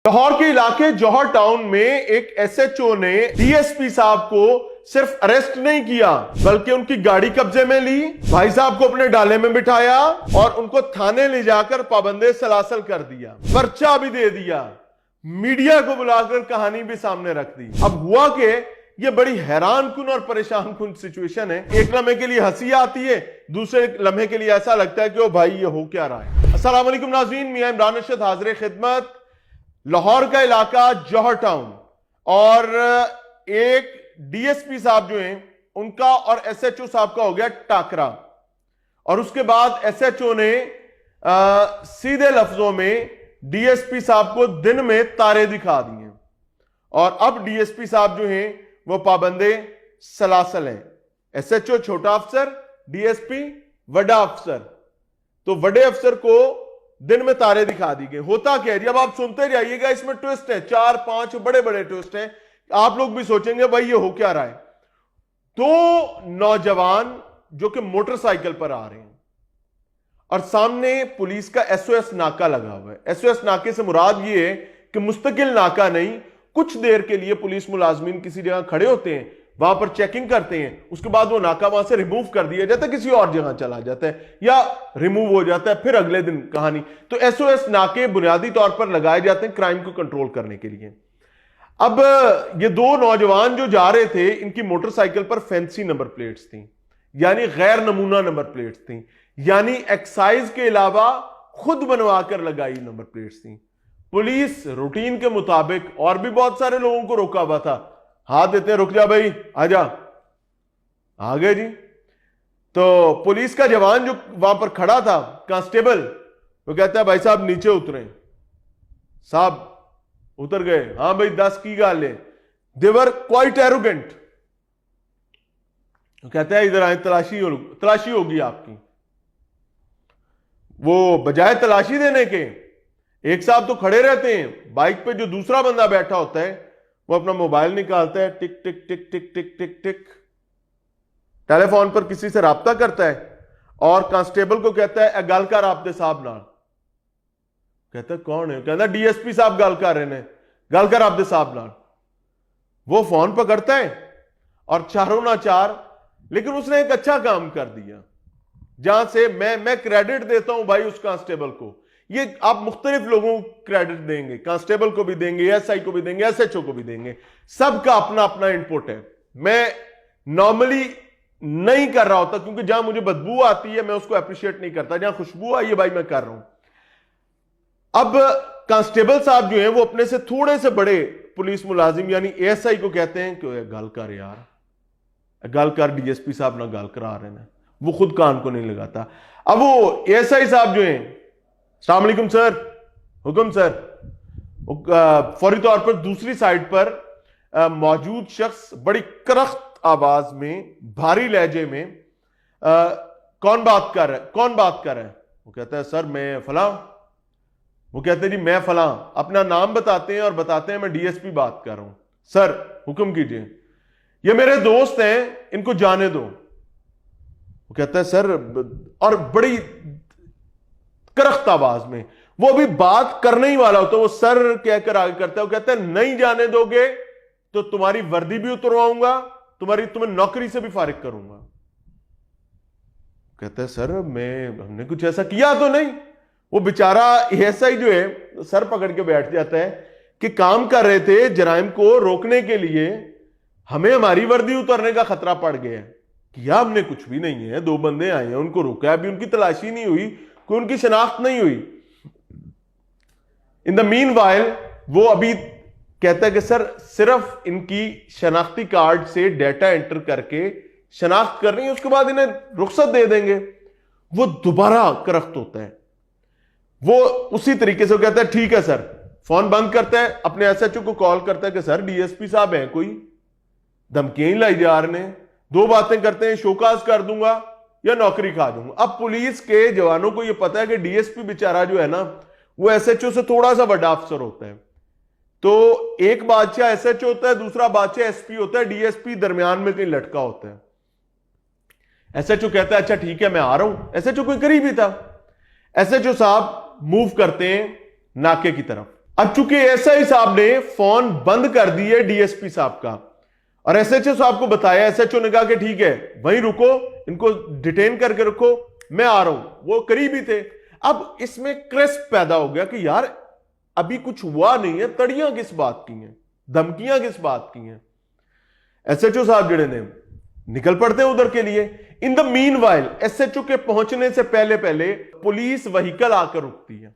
लाहौर के इलाके जौहर टाउन में एक एसएचओ ने डीएसपी साहब को सिर्फ अरेस्ट नहीं किया बल्कि उनकी गाड़ी कब्जे में ली, भाई साहब को अपने डाले में बिठाया और उनको थाने ले जाकर पाबंदे सलासल कर दिया, पर्चा भी दे दिया, मीडिया को बुलाकर कहानी भी सामने रख दी। अब हुआ कि ये बड़ी हैरान कुन और परेशान कुन सिचुएशन है। एक लम्हे के लिए हंसी आती है, दूसरे लम्हे के लिए ऐसा लगता है कि ओ भाई ये हो क्या रहा है। अस्सलाम वालेकुम नाज़रीन, मियां इमरान अरशद हाजिर खिदमत। लाहौर का इलाका जौहर टाउन और एक डीएसपी साहब जो हैं उनका और एसएचओ साहब का हो गया टाकरा, और उसके बाद एसएचओ ने सीधे लफ्जों में डीएसपी साहब को दिन में तारे दिखा दिए और अब डीएसपी साहब जो हैं वो पाबंदे सलासल हैं। एसएचओ छोटा अफसर, डीएसपी बड़ा अफसर। तो बड़े अफसर को दिन में तारे दिखा दी गए। होता क्या है, जब आप सुनते जाइएगा इसमें ट्विस्ट है, 4-5 बड़े बड़े ट्विस्ट हैं। आप लोग भी सोचेंगे भाई ये हो क्या रहा है। तो नौजवान जो कि मोटरसाइकिल पर आ रहे हैं और सामने पुलिस का एसओएस नाका लगा हुआ है। एसओएस नाके से मुराद ये है कि मुस्तकिल नाका नहीं, कुछ देर के लिए पुलिस मुलाजमीन किसी जगह खड़े होते हैं, वहां पर चेकिंग करते हैं, उसके बाद वो नाका वहां से रिमूव कर दिया जाता है, किसी और जगह चला जाता है या रिमूव हो जाता है, फिर अगले दिन कहानी। तो एसओएस नाके बुनियादी तौर पर लगाए जाते हैं क्राइम को कंट्रोल करने के लिए। अब ये दो नौजवान जो जा रहे थे, इनकी मोटरसाइकिल पर फैंसी नंबर प्लेट्स थी, यानी गैर नमूना नंबर प्लेट्स थी, यानी एक्साइज के अलावा खुद बनवा कर लगाई नंबर प्लेट्स थी। पुलिस रूटीन के मुताबिक और भी बहुत सारे लोगों को रोका हुआ था, हाथ देते हैं रुक जा भाई आजा, आ गए जी। तो पुलिस का जवान जो वहां पर खड़ा था, कांस्टेबल, वो कहता है भाई साहब नीचे उतरे। साहब उतर गए। हाँ भाई 10 की गाल है। देवर क्वाइट एरोगेंट। कहता है इधर आए, तलाशी होगी आपकी। वो बजाय तलाशी देने के, एक साहब तो खड़े रहते हैं, बाइक पे जो दूसरा बंदा बैठा होता है वो अपना मोबाइल निकालता है, टिक टिक टिक टिक टिक टिक टिक, टेलीफोन पर किसी से राब्ता करता है और कांस्टेबल को कहता है गल कर आपके साहब नाल। कहता है कौन है? कहता डीएसपी साहब गल कर रहे हैं, गल कर आपके साहब नाल। वो फोन पकड़ता है और चारों ना चार, लेकिन उसने एक अच्छा काम कर दिया जहां से मैं क्रेडिट देता हूं भाई उस कांस्टेबल को। ये आप मुख्तलिफ लोगों को क्रेडिट देंगे, कांस्टेबल को भी देंगे, एसआई को भी देंगे, एसएचओ को भी देंगे, सबका अपना अपना इनपुट है। मैं नॉर्मली नहीं कर रहा होता क्योंकि जहां मुझे बदबू आती है मैं उसको अप्रिशिएट नहीं करता, जहां खुशबू आई है भाई मैं कर रहा हूं। अब कांस्टेबल साहब जो हैं वो अपने से थोड़े से बड़े पुलिस मुलाजिम यानी एएसआई को कहते हैं कि गल कर यार, गल कर, डीएसपी साहब ना गल करा रहे हैं। वो खुद कान को नहीं लगाता। अब वो एएसआई साहब जो हैं, अस्सलाम वालेकुम सर, हुक्म सर, फौरी तौर पर दूसरी साइड पर मौजूद शख्स बड़ी करख्त आवाज में, भारी लहजे में कौन बात कर रहा है, कौन बात कर रहा है? वो कहता है सर मैं फलां। वो कहते हैं जी मैं फलां, अपना नाम बताते हैं और बताते हैं मैं डीएसपी बात कर रहा हूं। सर हुक्म कीजिए, ये मेरे दोस्त हैं, इनको जाने दो। वो कहता है सर, और बड़ी करख्त आवाज में, वो अभी बात करने ही वाला होता है, वो सर कहकर आगे करता है। वो कहता है नहीं जाने दोगे तो तुम्हारी वर्दी भी उतरवाऊंगा, तुम्हें नौकरी से भी फारिग करूंगा। कहता है सर हमने कुछ ऐसा किया तो नहीं। वो बेचारा एएसआई जो है सर पकड़ के बैठ जाता है कि काम कर रहे थे, जराइम को रोकने के लिए हमें हमारी वर्दी उतरने का खतरा पड़ गया। किया हमने कुछ भी नहीं है, 2 बंदे आए हैं, उनको रोका, अभी उनकी तलाशी नहीं हुई, कोई उनकी शनाख्त नहीं हुई। इन द मीन वाइल वो अभी कहता है कि सर सिर्फ इनकी शनाख्ती कार्ड से डाटा एंटर करके शनाख्त करनी है, उसके बाद इन्हें रुख्सत दे देंगे। वो दोबारा करख्त होता है। वो उसी तरीके से कहता है ठीक है सर, फोन बंद करता है, अपने एसएचओ को कॉल करता है कि सर डीएसपी साहब हैं, कोई धमकियां ही लाई जा रहे हैं, 2 बातें करते हैं, शोकाज कर दूंगा या नौकरी खा दूंगा। अब पुलिस के जवानों को यह पता है कि डीएसपी बेचारा जो है ना वो एसएचओ से थोड़ा सा बड़ा अफसर होता है। तो एक बादशाह एसएचओ होता है, दूसरा बादशाह एसपी होता है, डीएसपी दरमियान में कहीं लटका होता है। एसएचओ कहता है अच्छा ठीक है मैं आ रहा हूं। एसएचओ कोई करीबी था। एसएचओ साहब मूव करते हैं नाके की तरफ। अब चूंकि एसआई साहब ने फोन बंद कर दी है डीएसपी साहब का, और एसएचओ साहब को बताया, एसएचओ ने कहा कि ठीक है वहीं रुको, इनको डिटेन करके रखो, मैं आ रहा हूं। वो करीब ही थे। अब इसमें क्रेस्प पैदा हो गया कि यार अभी कुछ हुआ नहीं है, तड़ियां किस बात की हैं, धमकियां किस बात की हैं। एसएचओ साहब जड़े ने निकल पड़ते हैं उधर के लिए। In the mean while SHO के पहुंचने से पहले पहले पुलिस व्हीकल आकर रुकती है।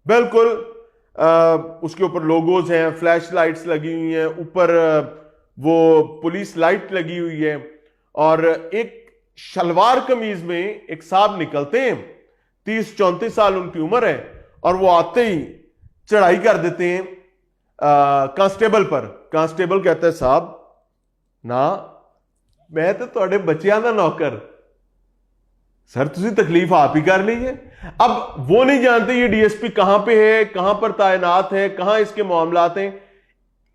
बिल्कुल उसके ऊपर लोगोज हैं, फ्लैश लाइट्स लगी हुई हैं, ऊपर वो पुलिस लाइट लगी हुई है, और एक शलवार कमीज में एक साहब निकलते हैं, 30-34 साल उनकी उम्र है, और वो आते ही चढ़ाई कर देते हैं कांस्टेबल पर। कांस्टेबल कहता है साहब ना, मैं तो ਤੁਹਾਡੇ ਬੱਚਿਆਂ ਦਾ नौकर, सर तुझे तकलीफ आप ही कर ली है। अब वो नहीं जानते ये डीएसपी कहां पे है, कहां पर तैनात है, कहां इसके मामलात हैं।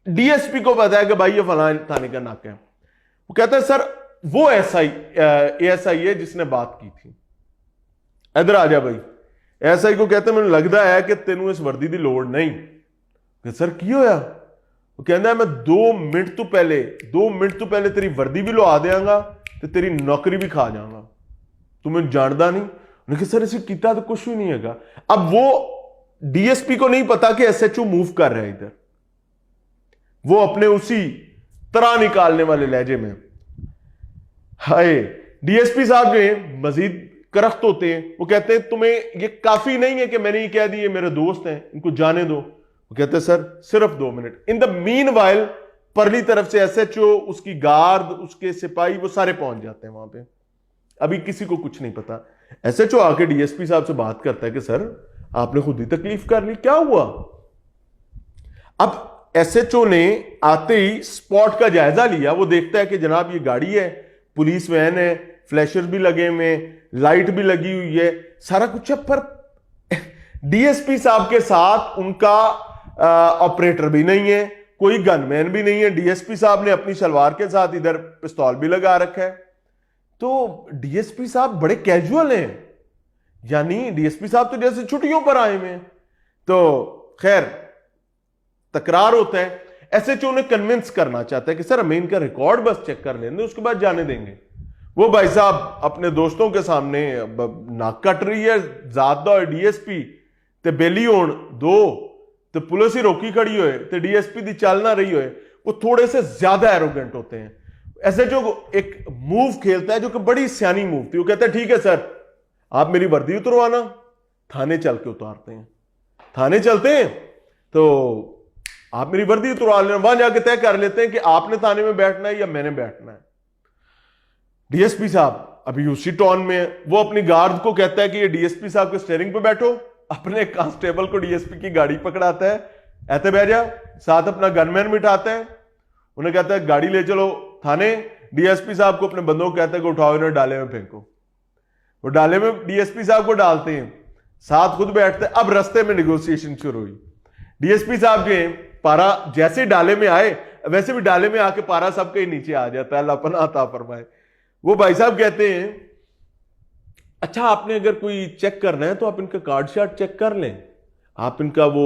डीएसपी को पता है कि भाई ये फलां थाने का नाका है। वो कहता है सर वो एएसआई है जिसने बात की थी, इधर आ जा भाई। एएसआई को कहते मैंने लगता है कि तेनू इस वर्दी की लोड़ नहीं। सर की होया? वो कहता है मैं 2 मिनट तो पहले तेरी वर्दी भी लुआ देंगा तो तेरी नौकरी भी खा जाऊंगा, तू मैं जानदा नहीं। उन्होंने कहा सर इसे किया तो कुछ भी नहीं है। अब वो डीएसपी को नहीं पता कि एसएचओ मूव कर रहा है इधर, वो अपने उसी तरह निकालने वाले लहजे में। हाय डीएसपी साहब जो है मजीद करख्त होते हैं। वो कहते हैं तुम्हें ये काफी नहीं है कि मैंने ये कह दी ये मेरे दोस्त हैं, इनको जाने दो। वो कहते हैं सर सिर्फ 2 minute. In the mean while परली तरफ से एसएचओ, उसकी गार्ड, उसके सिपाही, वो सारे पहुंच जाते हैं वहां पे। अभी किसी को कुछ नहीं पता। एसएचओ आके डीएसपी साहब से बात करता है कि सर आपने खुद ही तकलीफ कर ली, क्या हुआ? अब एसएचओ ने आते ही स्पॉट का जायजा लिया। वो देखता है कि जनाब ये गाड़ी है, पुलिस वैन है, फ्लैशर भी लगे हुए, लाइट भी लगी हुई है, सारा कुछ है, पर डीएसपी साहब के साथ उनका ऑपरेटर भी नहीं है, कोई गनमैन भी नहीं है। डीएसपी साहब ने अपनी शलवार के साथ इधर पिस्तौल भी लगा रखा है। तो डीएसपी साहब बड़े कैजुअल हैं, यानी डीएसपी साहब तो जैसे छुट्टियों पर आए हुए हैं। तो खैर तकरार होता है। एसएचओ ने कन्विंस करना चाहता है कि सर हमें इनका रिकॉर्ड बस चेक कर लेंगे, उसके बाद जाने देंगे। वो भाई साहब अपने दोस्तों के सामने नाक कट रही है, ज्यादा डीएसपी ते बेली होन दो तो पुलिस ही रोकी खड़ी होए तो डीएसपी दी चल ना रही होए, वो थोड़े से ज्यादा एरोगेंट होते हैं। एसएचओ एक मूव खेलता है जो कि बड़ी सियानी मूव थी। वो कहता है ठीक है सर आप मेरी वर्दी उतरवाना, थाने चल के उतारते हैं। थाने चलते हैं तो आप मेरी वर्दी उतरवा लेना, वहां जाके तय कर लेते हैं कि आपने थाने में बैठना है या मैंने बैठना है। डीएसपी साहब अभी उसी टोन में वो अपनी गार्ड को कहता है कि ये डीएसपी साहब के स्टीयरिंग पे बैठो, अपने कांस्टेबल को डीएसपी की गाड़ी पकड़ाता है, ऐसे बैठ जा, साथ अपना गनमैन बिठाता है, उन्हें कहता है गाड़ी ले चलो थाने। डीएसपी साहब को अपने बंदों को कहता है कि उठाओ इन्हें डाले में फेंको। वो डाले में डीएसपी साहब को डालते हैं, साथ खुद बैठते हैं। अब रास्ते में नेगोशिएशन शुरू हुई। डीएसपी साहब जो है पारा जैसे डाले में आए वैसे भी डाले में आके पारा सबके नीचे आ जाता है, अल्लाह पनाह अता फरमाए। वो भाई साहब कहते हैं अच्छा आपने अगर कोई चेक करना है तो आप इनका कार्ड शार्ट चेक कर लें, आप इनका वो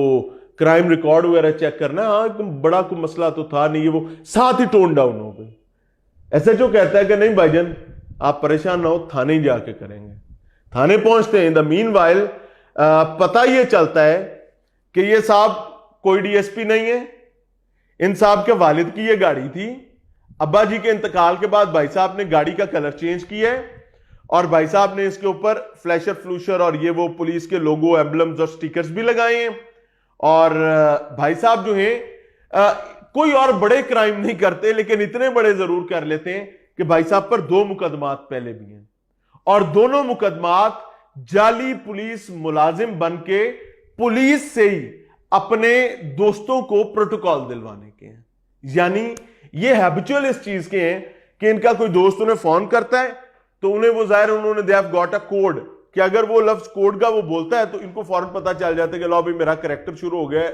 क्राइम रिकॉर्ड वगैरह चेक करना है। हाँ एकदम बड़ा कोई मसला तो था नहीं, ये वो साथ ही टोन डाउन हो गई। एसएचओ कहता है कि नहीं भाईजान आप परेशान ना हो, थाने ही जाके करेंगे। थाने पहुंचते हैं। इन द मीन वाइल पता ये चलता है कि ये साहब कोई डीएसपी नहीं है, इन साहब के वालिद की ये गाड़ी थी। अब्बा जी के इंतकाल के बाद भाई साहब ने गाड़ी का कलर चेंज किया है और भाई साहब ने इसके ऊपर फ्लैशर फ्लूशर और ये वो पुलिस के लोगो, एम्बलम्स और स्टिकर्स भी लगाए हैं। और भाई साहब जो हैं कोई और बड़े क्राइम नहीं करते, लेकिन इतने बड़े जरूर कर लेते हैं कि भाई साहब पर 2 मुकदमात पहले भी हैं और दोनों मुकदमात जाली पुलिस मुलाजिम बन के पुलिस से ही अपने दोस्तों को प्रोटोकॉल दिलवाने के हैं। यानी ये हैबिचुअल इस चीज के हैं कि इनका कोई दोस्त उन्हें फोन करता है तो उन्हें वो जाहिर उन्होंने they have got a code कि अगर वो लफ्ज कोड का वो बोलता है तो इनको फौरन पता चल जाता है कि लो भाई मेरा कैरेक्टर शुरू हो गया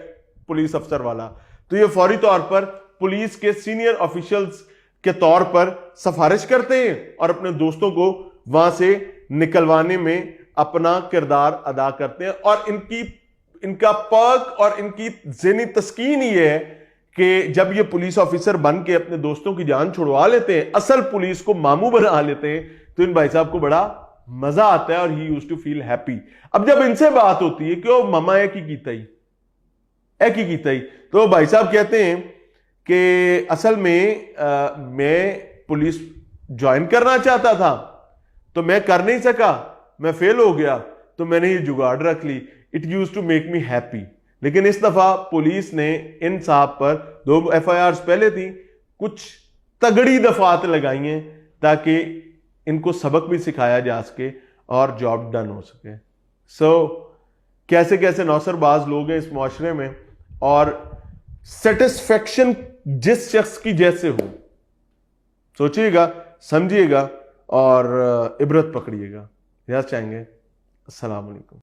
पुलिस अफसर वाला। तो ये फौरी तौर पर पुलिस के सीनियर ऑफिशियल्स के तौर पर सिफारिश करते हैं और अपने दोस्तों को वहां से निकलवाने में अपना किरदार अदा करते हैं। और इनकी इनका पर्क और इनकी ज़हनी तस्कीन ये है कि जब ये पुलिस ऑफिसर बन के अपने दोस्तों की जान छुड़वा लेते हैं, असल पुलिस को मामू बना लेते हैं, तो इन भाई साहब को बड़ा मजा आता है और he used to feel happy. अब जब इनसे बात होती है कि ओ मामा एक ही कीता ही, तो भाई साहब कहते हैं कि असल में मैं पुलिस ज्वाइन करना चाहता था तो मैं कर नहीं सका, मैं फेल हो गया, तो मैंने ये जुगाड़ रख ली। It used to make me happy. लेकिन इस दफा पुलिस ने इन साहब पर 2 FIRs पहले थी, कुछ तगड़ी दफात लगाई हैं ताकि इनको सबक भी सिखाया जा सके और जॉब डन हो सके। कैसे कैसे नौसरबाज लोग हैं इस मुआशरे में, और सेटिस्फेक्शन जिस शख्स की जैसे हो, सोचिएगा, समझिएगा और इबरत पकड़िएगा। याद चाहेंगे। अस्सलाम वालेकुम।